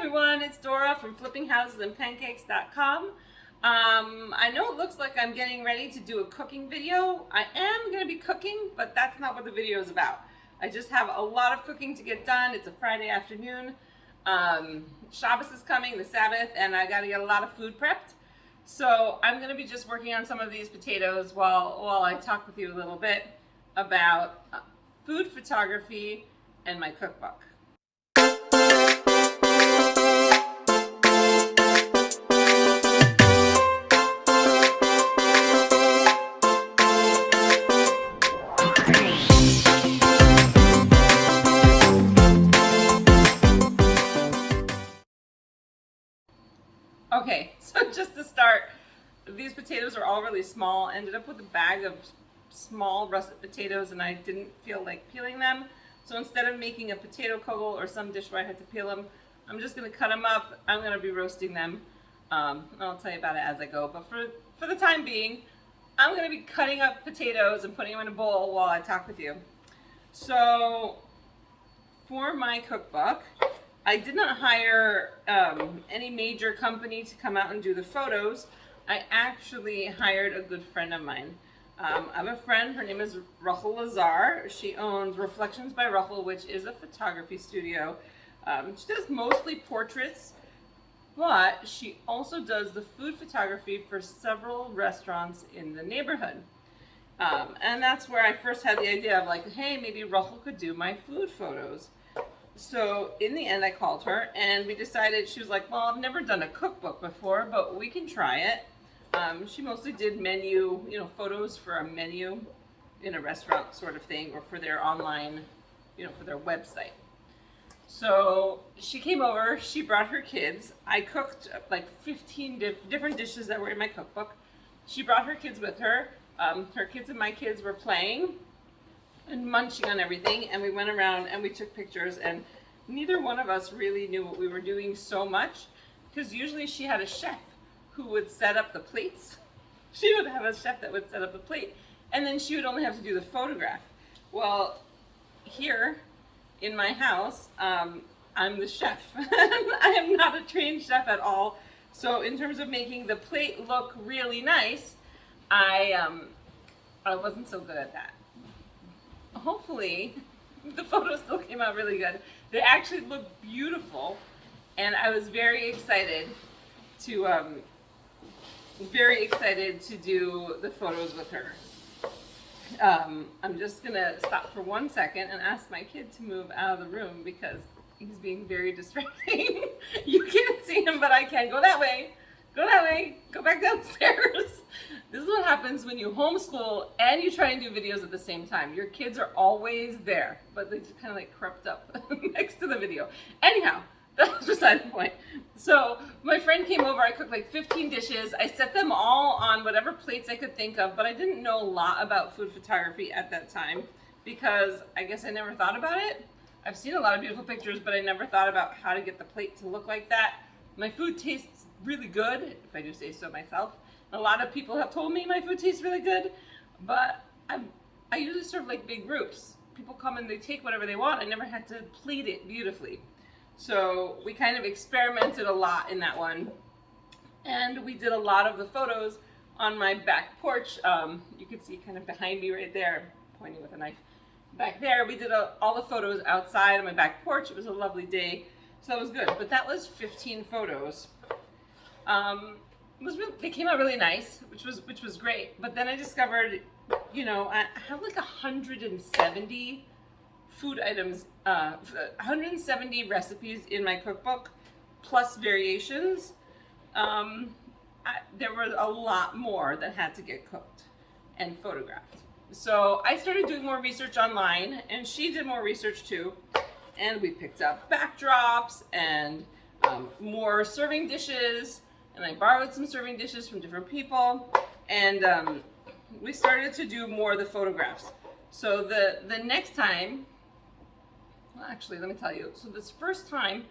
everyone, it's Dora from flippinghousesandpancakes.com. I know it looks like I'm getting ready to do a cooking video. I am going to be cooking, but that's not what the video is about. I just have a lot of cooking to get done. It's a Friday afternoon. Shabbos is coming, the Sabbath, and I got to get a lot of food prepped. So I'm going to be just working on some of these potatoes while I talk with you a little bit about food photography and my cookbook. Okay, so just to start, these potatoes are all really small. I ended up with a bag of small russet potatoes and I didn't feel like peeling them. So instead of making a potato kugel or some dish where I had to peel them, I'm just going to cut them up. I'm going to be roasting them. I'll tell you about it as I go. But for the time being, I'm going to be cutting up potatoes and putting them in a bowl while I talk with you. So for my cookbook, I did not hire any major company to come out and do the photos. I actually hired a good friend of mine. I have a friend, her name is Rachel Lazar. She owns Reflections by Rachel, which is a photography studio. She does mostly portraits, but she also does the food photography for several restaurants in the neighborhood. And that's where I first had the idea of like, hey, maybe Rachel could do my food photos. So in the end, I called her and we decided, she was like, well, I've never done a cookbook before, but we can try it. She mostly did menu, photos for a menu in a restaurant sort of thing, or for their online, for their website. So she came over, she brought her kids. I cooked like 15 different dishes that were in my cookbook. She brought her kids with her. Her kids and my kids were playing and munching on everything, and we went around and we took pictures, and neither one of us really knew what we were doing so much, because usually she had a chef who would set up the plates. She would have a chef that would set up the plate, and then she would only have to do the photograph. Well, here in my house, I'm the chef. I am not a trained chef at all. So in terms of making the plate look really nice, I wasn't so good at that. Hopefully, the photos still came out really good. They actually look beautiful, and I was very excited to do the photos with her. I'm just gonna stop for 1 second and ask my kid to move out of the room because he's being very distracting. You can't see him, but I can. Go that way. Go that way. Go back downstairs. This is what happens when you homeschool and you try and do videos at the same time. Your kids are always there, but they just kind of like crept up next to the video. Anyhow, that's beside the point. So my friend came over, I cooked like 15 dishes. I set them all on whatever plates I could think of, but I didn't know a lot about food photography at that time because I guess I never thought about it. I've seen a lot of beautiful pictures, but I never thought about how to get the plate to look like that. My food tastes really good, if I do say so myself. A lot of people have told me my food tastes really good, but I usually serve like big groups. People come and they take whatever they want. I never had to plate it beautifully. So we kind of experimented a lot in that one. And we did a lot of the photos on my back porch. You can see kind of behind me right there, pointing with a knife. Back there, we did all the photos outside on my back porch. It was a lovely day, so that was good. But that was 15 photos. They came out really nice, which was great. But then I discovered, I have like 170 food items, 170 recipes in my cookbook, plus variations. There were a lot more that had to get cooked and photographed. So I started doing more research online, and she did more research too. And we picked up backdrops and more serving dishes, and I borrowed some serving dishes from different people, and we started to do more of the photographs. So the next time, well, actually, let me tell you. So this first time,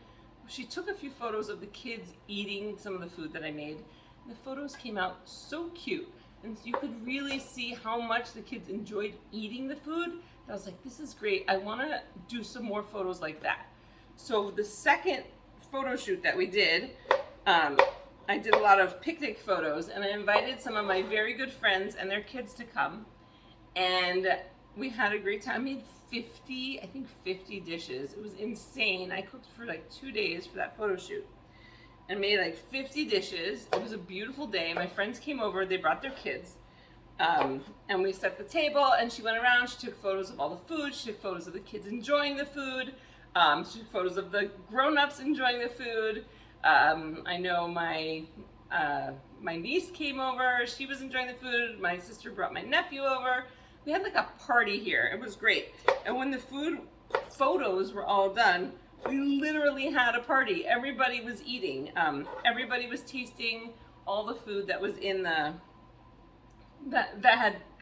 she took a few photos of the kids eating some of the food that I made. The photos came out so cute, and you could really see how much the kids enjoyed eating the food. I was like, this is great. I want to do some more photos like that. So the second photo shoot that we did, I did a lot of picnic photos, and I invited some of my very good friends and their kids to come, and we had a great time. I made 50 dishes. It was insane. I cooked for like 2 days for that photo shoot and made like 50 dishes. It was a beautiful day. My friends came over, they brought their kids, and we set the table, and she went around, she took photos of all the food, she took photos of the kids enjoying the food, she took photos of the grown-ups enjoying the food. I know my niece came over, she was enjoying the food, my sister brought my nephew over. We had like a party here, it was great. And when the food photos were all done, we literally had a party. Everybody was eating, everybody was tasting all the food that was in the, that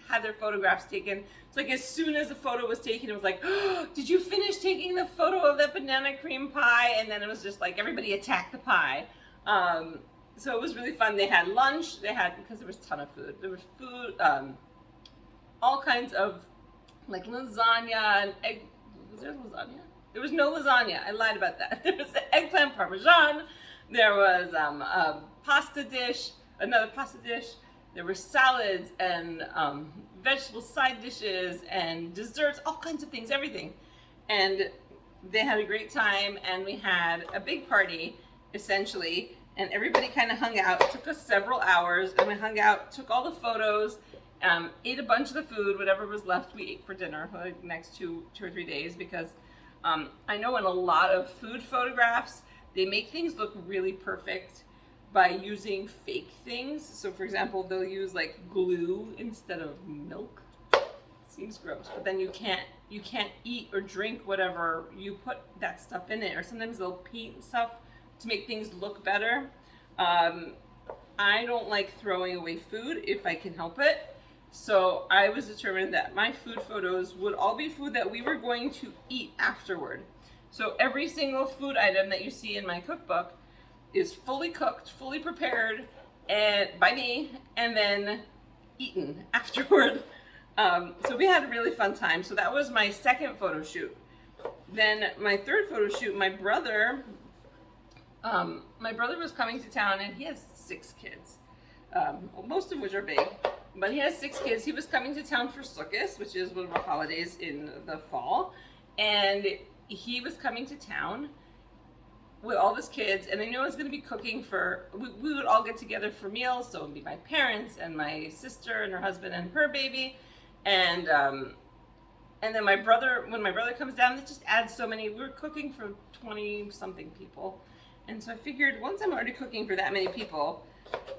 had their photographs taken. It's like as soon as the photo was taken, it was like, oh, did you finish taking the photo of that banana cream pie? And then it was just like everybody attacked the pie. So it was really fun. They had lunch, because there was a ton of food. There was food, all kinds of like lasagna and egg. Was there lasagna? There was no lasagna. I lied about that. There was eggplant parmesan. There was a pasta dish, another pasta dish. There were salads and vegetable side dishes and desserts, all kinds of things, everything. And they had a great time, and we had a big party, essentially, and everybody kind of hung out. It took us several hours, and we hung out, took all the photos, ate a bunch of the food, whatever was left we ate for dinner for the next two or 3 days, because I know in a lot of food photographs, they make things look really perfect by using fake things. So for example, they'll use like glue instead of milk. Seems gross, but then you can't eat or drink whatever you put that stuff in it. Or sometimes they'll paint stuff to make things look better. I don't like throwing away food if I can help it. So I was determined that my food photos would all be food that we were going to eat afterward. So every single food item that you see in my cookbook is fully cooked, fully prepared, and by me, and then eaten afterward. So we had a really fun time. So that was my second photo shoot. Then my third photo shoot, my brother was coming to town, and he has 6 kids, most of which are big, but he has 6 kids. He was coming to town for Sukkot, which is one of our holidays in the fall, and he was coming to town with all his kids, and I knew I was going to be cooking for, we would all get together for meals, so it would be my parents and my sister and her husband and her baby, and then my brother, when my brother comes down, it just adds so many. We were cooking for 20-something people, and so I figured once I'm already cooking for that many people,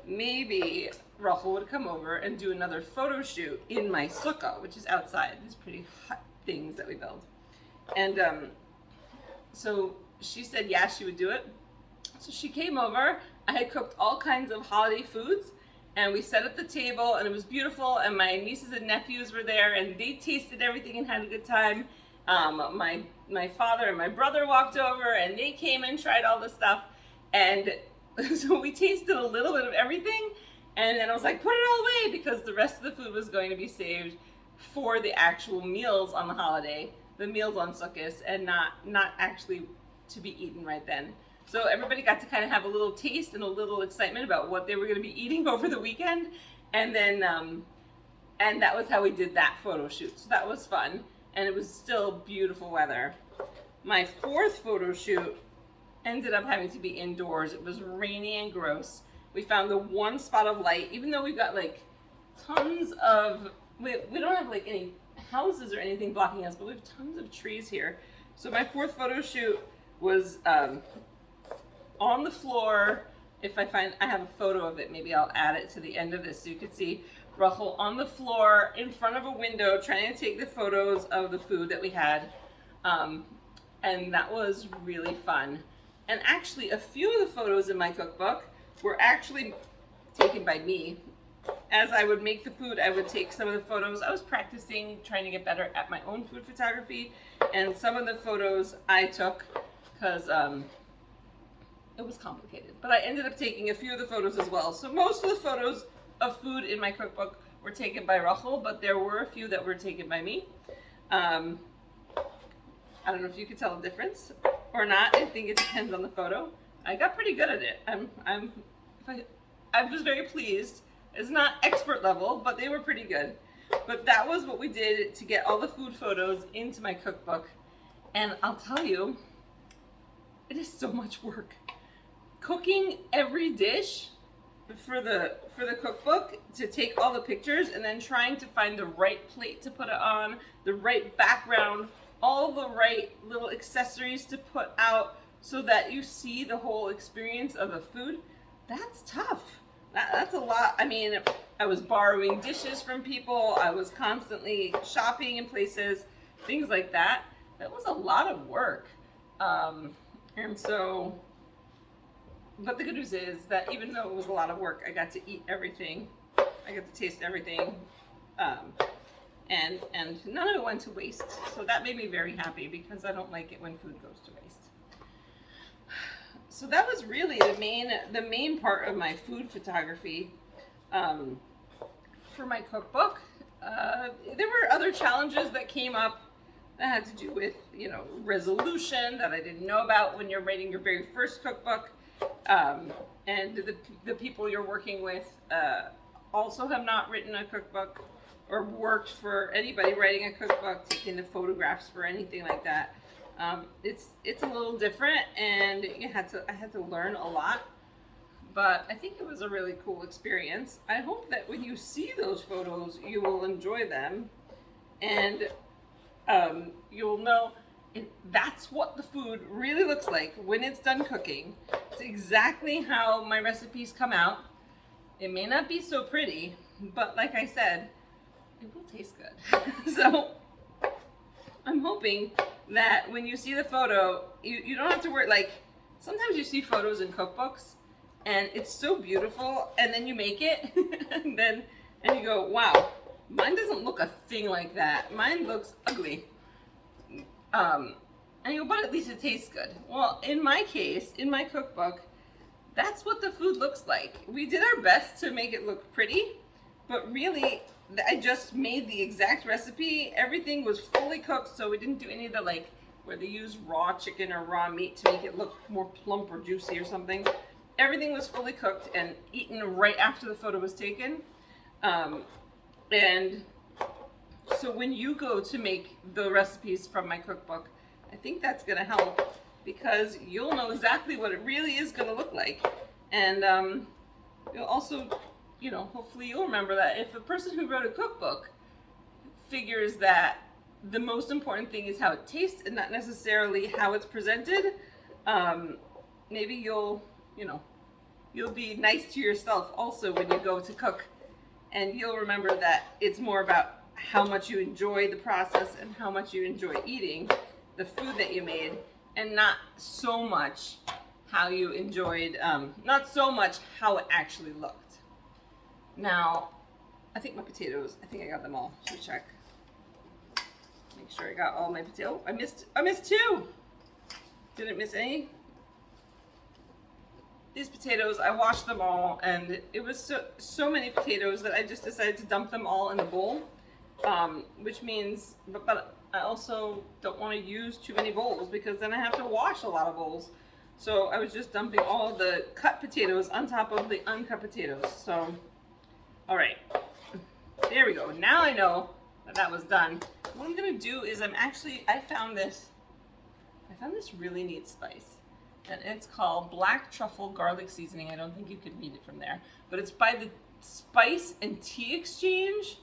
maybe Rachel would come over and do another photo shoot in my sukkah, which is outside, these pretty hot things that we build, and so she said yeah, she would do it. So she came over. I had cooked all kinds of holiday foods, and we set up the table, and it was beautiful, and my nieces and nephews were there, and they tasted everything and had a good time. My father and my brother walked over, and they came and tried all the stuff, and so we tasted a little bit of everything, and then I was like, put it all away, because the rest of the food was going to be saved for the actual meals on the holiday, the meals on Sukkot, and not actually to be eaten right then. So everybody got to kind of have a little taste and a little excitement about what they were going to be eating over the weekend, and then and that was how we did that photo shoot. So that was fun, and it was still beautiful weather. My fourth photo shoot ended up having to be indoors. It was rainy and gross. We found the one spot of light, even though we've got like tons of, we don't have like any houses or anything blocking us, but we have tons of trees here. So my fourth photo shoot was on the floor. If I have a photo of it, maybe I'll add it to the end of this so you can see Rachel on the floor in front of a window trying to take the photos of the food that we had, and that was really fun. And actually a few of the photos in my cookbook were actually taken by me. As I would make the food, I would take some of the photos. I was practicing, trying to get better at my own food photography, and some of the photos I took because it was complicated. But I ended up taking a few of the photos as well. So most of the photos of food in my cookbook were taken by Rachel, but there were a few that were taken by me. I don't know if you could tell the difference. or not. I think it depends on the photo. I got pretty good at it. I was very pleased. It's not expert level, but they were pretty good. But that was what we did to get all the food photos into my cookbook. And I'll tell you, it is so much work. Cooking every dish for the cookbook, to take all the pictures and then trying to find the right plate to put it on, the right background, all the right little accessories to put out so that you see the whole experience of the food. That's tough. That's a lot. I mean, I was borrowing dishes from people. I was constantly shopping in places, things like that. That was a lot of work. And so, but the good news is that even though it was a lot of work, I got to eat everything. I got to taste everything. And none of it went to waste. So that made me very happy, because I don't like it when food goes to waste. So that was really the main part of my food photography for my cookbook. There were other challenges that came up that had to do with, resolution that I didn't know about when you're writing your very first cookbook. And the people you're working with also have not written a cookbook or worked for anybody writing a cookbook, taking the photographs for anything like that. It's a little different, and I had to learn a lot, but I think it was a really cool experience. I hope that when you see those photos, you will enjoy them, and you'll know that's what the food really looks like when it's done cooking. It's exactly how my recipes come out. It may not be so pretty, but like I said, it will taste good. So I'm hoping that when you see the photo, you don't have to worry. Like, sometimes you see photos in cookbooks and it's so beautiful, and then you make it and you go, wow, mine doesn't look a thing like that. Mine looks ugly. And you go, but at least it tastes good. Well, in my case, in my cookbook, that's what the food looks like. We did our best to make it look pretty, but really, I just made the exact recipe. Everything was fully cooked, so we didn't do any of the, like, where they use raw chicken or raw meat to make it look more plump or juicy or something. Everything was fully cooked and eaten right after the photo was taken. And so when you go to make the recipes from my cookbook, I think that's going to help, because you'll know exactly what it really is going to look like. And you'll also, hopefully you'll remember that if a person who wrote a cookbook figures that the most important thing is how it tastes and not necessarily how it's presented, maybe you'll be nice to yourself also when you go to cook, and you'll remember that it's more about how much you enjoy the process and how much you enjoy eating the food that you made, and not so much how you enjoyed, not so much how it actually looked. Now, I think my potatoes, I got them all. Should we check? Make sure I got all my potatoes. I missed two. Didn't miss any. These potatoes, I washed them all, and it was so many potatoes that I just decided to dump them all in a bowl, which means, but I also don't want to use too many bowls, because then I have to wash a lot of bowls. So I was just dumping all the cut potatoes on top of the uncut potatoes. So, all right, there we go. Now I know that was done. What I'm gonna do is I found this really neat spice, and it's called Black Truffle Garlic Seasoning. I don't think you could read it from there, but it's by the Spice and Tea Exchange,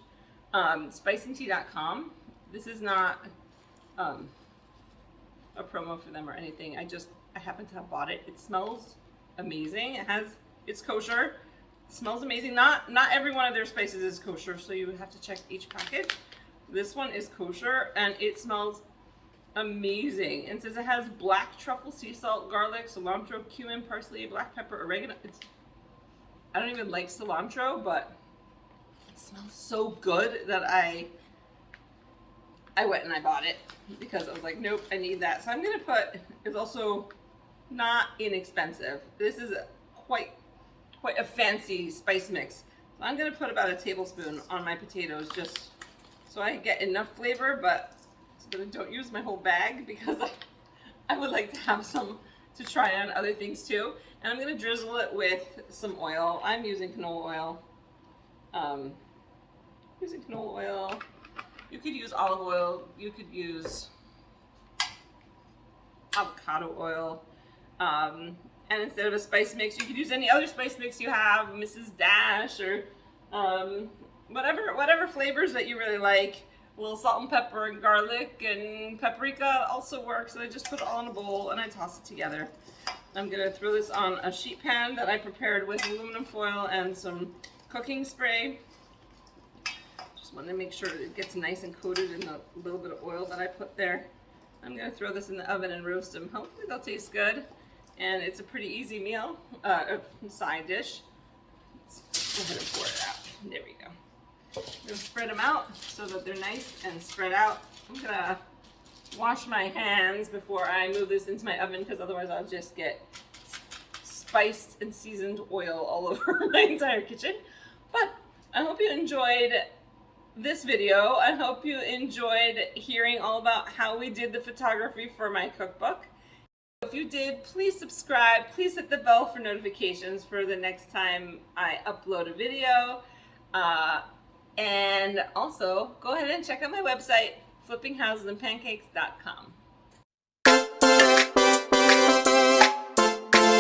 spiceandtea.com. This is not a promo for them or anything. I happen to have bought it. It smells amazing. It's kosher. It smells amazing. Not every one of their spices is kosher, so you have to check each package. This one is kosher, and it smells amazing. And it says it has black truffle, sea salt, garlic, cilantro, cumin, parsley, black pepper, oregano. I don't even like cilantro, but it smells so good that I went and I bought it, because I was like, nope, I need that. So I'm gonna it's also not inexpensive. This is quite a fancy spice mix. So I'm gonna put about a tablespoon on my potatoes, just so I get enough flavor, but don't use my whole bag, because I would like to have some to try on other things too. And I'm gonna drizzle it with some oil. I'm using canola oil. Using canola oil. You could use olive oil. You could use avocado oil. And instead of a spice mix, you could use any other spice mix you have, Mrs. Dash, or whatever flavors that you really like. A little salt and pepper and garlic and paprika also works. And I just put it all in a bowl and I toss it together. I'm gonna throw this on a sheet pan that I prepared with aluminum foil and some cooking spray. Just want to make sure it gets nice and coated in the little bit of oil that I put there. I'm gonna throw this in the oven and roast them. Hopefully they'll taste good. And it's a pretty easy meal, side dish. Let's go ahead and pour it out. There we go. I'm gonna spread them out so that they're nice and spread out. I'm gonna wash my hands before I move this into my oven because otherwise I'll just get spiced and seasoned oil all over my entire kitchen. But I hope you enjoyed this video. I hope you enjoyed hearing all about how we did the photography for my cookbook. If you did, please subscribe. Please hit the bell for notifications for the next time I upload a video. And also, go ahead and check out my website, flippinghousesandpancakes.com.